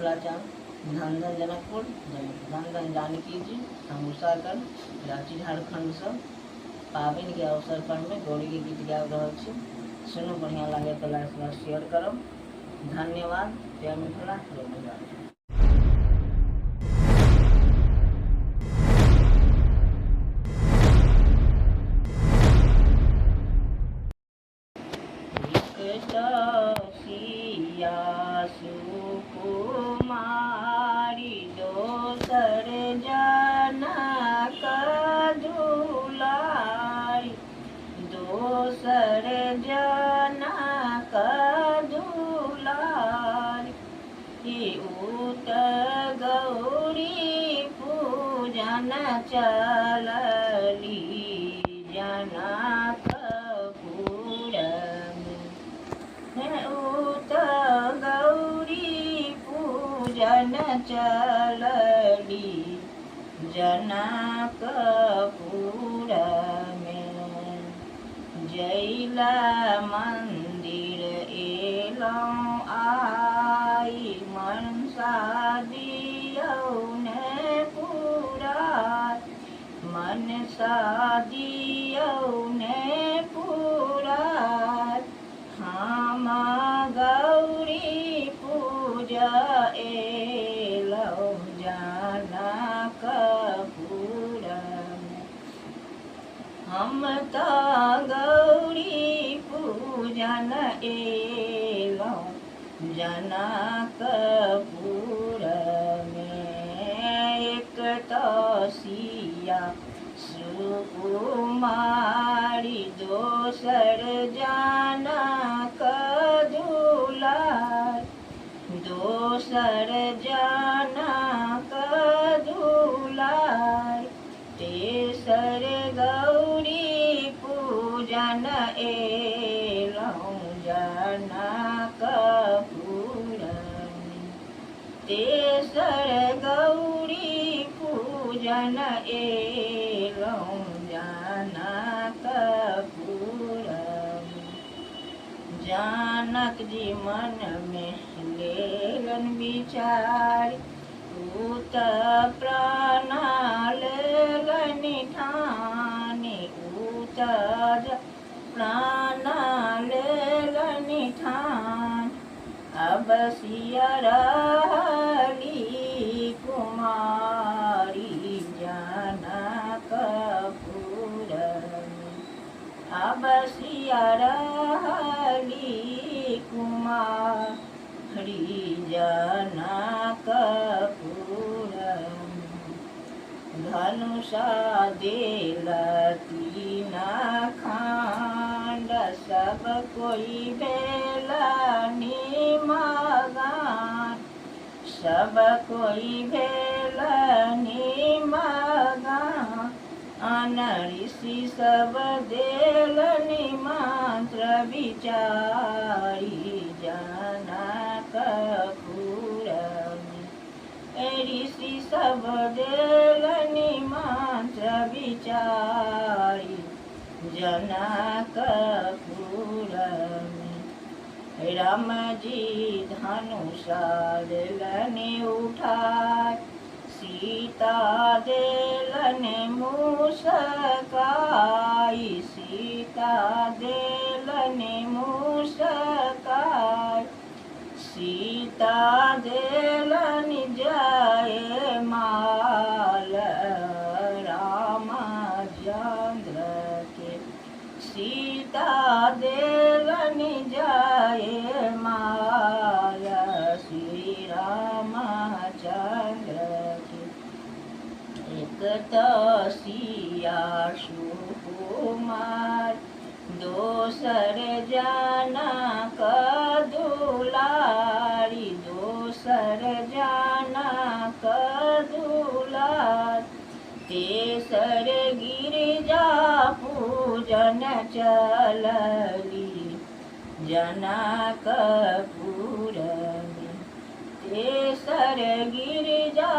मिथिलाचार धन धन जनकपुर धन धन जानकी जी हमूसागढ़ रांची झारखंड से पाबनि के अवसर पर में गौरी के गीत गाबि रहल छी। सुनू, बढ़िया लगे तो लाइक शेयर करब। धन्यवाद। जय मिथिला। सिया सुकुमारी दोसर जनक दुलारी दोसर जनक दुलारी उत गौरी पूजन चलली जनकपुर उत गौरी पूजन चलली जनकपुर में। जैला मंदिर एलौं आई मनसा दियौने पूरा मनसा दियौने पूरा हम गौरी पूजा एलौं जनकपुर में। हम त गौरी पूजन एलौं जनकपुर में। एक त सिया सुकुमारी दोसर जनक दुलारी दोसर जनक दुलारी तेसर गौरी पूजन एलौं जनकपुर में। तेसर गौरी पूजन एलौं जनकपुर में। जानक जी मन में लेलन विचार उत प्राण लेलन ठानी उत प्राण लेलन ठान। अब सिया रहली कुमारी जनकपुर में। अब सिया रहली कुमारी जनकपुर में। धनुषा देला तीन खंड सब कोई भेला निमगान सब कोई भेला निमगान। अन ऋषि सब देलनि मंत्र विचारी जनकपुर में। ऋषि सब देलनि मंत्र विचारी जनकपुर में। राम जी धनुषा देलनि उठाय सीता देलनि मूसकाई सीता देलनि मूसकाई। सीता देलनि जय माल रामचंद्र के। सीता देलनि जय माल श्री रामचंद्र के। एक त सिया सुकुमार दोसर जनक दुलारी दोसर जनक दुलारी तेसर गिरिजा पूजन चलली जनकपुर में। तेसर गिरिजा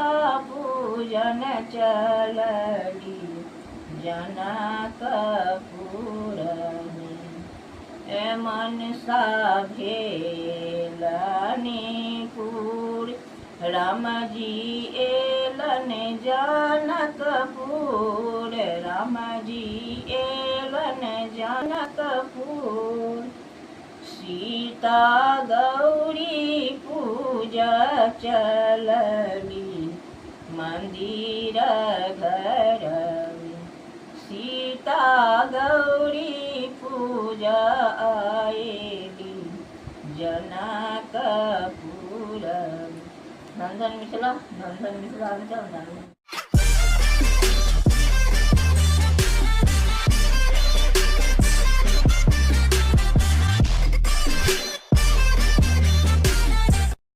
पूजन चलली जनकपुर में। मनसा भेलनि पूर राम जी एलन जनकपुर, राम जी एलन जनकपुर, सीता गौरी पूजा चलली मंदिर घर, सीता गौरी पूजा आएली जनकपुर। नंदन मिश्रा